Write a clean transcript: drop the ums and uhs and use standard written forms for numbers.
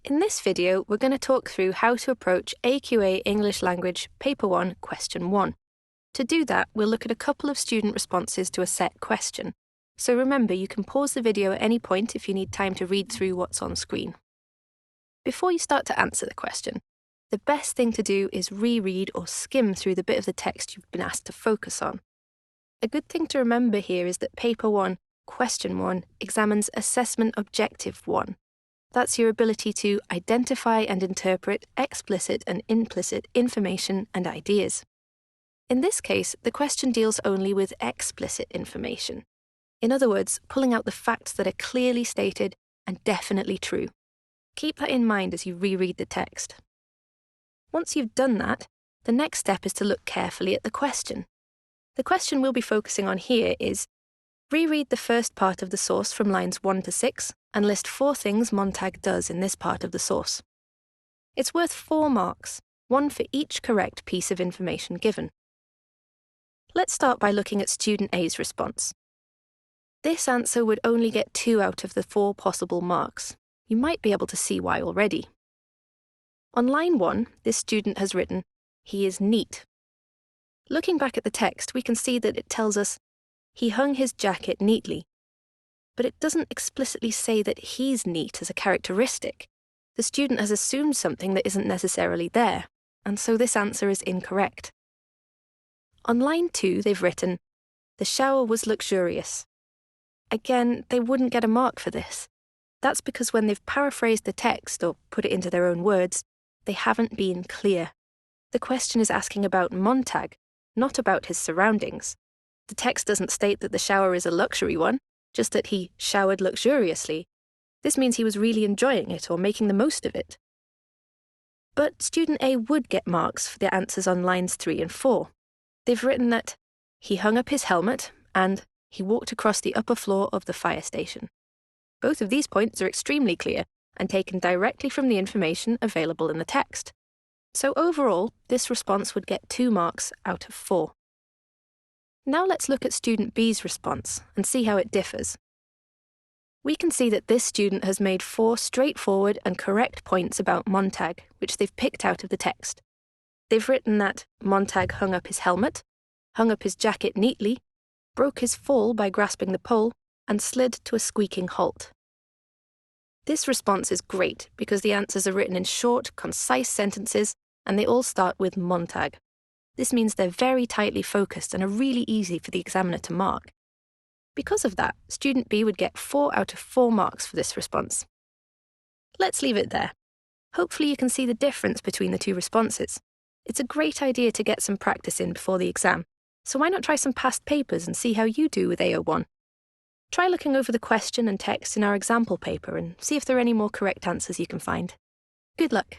In this video, we're going to talk through how to approach AQA English Language Paper 1, Question 1. To do that, we'll look at a couple of student responses to a set question. So remember, you can pause the video at any point if you need time to read through what's on screen. Before you start to answer the question, the best thing to do is reread or skim through the bit of the text you've been asked to focus on. A good thing to remember here is that Paper 1, Question 1 examines Assessment Objective 1. That's your ability to identify and interpret explicit and implicit information and ideas. In this case, the question deals only with explicit information. In other words, pulling out the facts that are clearly stated and definitely true. Keep that in mind as you reread the text. Once you've done that, the next step is to look carefully at the question. The question we'll be focusing on here is, reread the first part of the source from lines 1 to 6 and list 4 things Montag does in this part of the source. It's worth 4 marks, 1 for each correct piece of information given. Let's start by looking at student A's response. This answer would only get 2 out of the 4 possible marks. You might be able to see why already. On line 1, this student has written, "He is neat." Looking back at the text, we can see that it tells us, "He hung his jacket neatly." But it doesn't explicitly say that he's neat as a characteristic. The student has assumed something that isn't necessarily there, and so this answer is incorrect. On line 2, they've written, "The shower was luxurious." Again, they wouldn't get a mark for this. That's because when they've paraphrased the text or put it into their own words, they haven't been clear. The question is asking about Montag, not about his surroundings. The text doesn't state that the shower is a luxury one, just that he showered luxuriously. This means he was really enjoying it or making the most of it. But student A would get marks for the answers on lines 3 and 4. They've written that he hung up his helmet and he walked across the upper floor of the fire station. Both of these points are extremely clear and taken directly from the information available in the text. So overall, this response would get 2 marks out of 4. Now let's look at student B's response and see how it differs. We can see that this student has made 4 straightforward and correct points about Montag, which they've picked out of the text. They've written that Montag hung up his helmet, hung up his jacket neatly, broke his fall by grasping the pole, and slid to a squeaking halt. This response is great because the answers are written in short, concise sentences, and they all start with Montag. This means they're very tightly focused and are really easy for the examiner to mark. Because of that, student B would get 4 out of 4 marks for this response. Let's leave it there. Hopefully you can see the difference between the 2 responses. It's a great idea to get some practice in before the exam, so why not try some past papers and see how you do with AO1? Try looking over the question and text in our example paper and see if there are any more correct answers you can find. Good luck!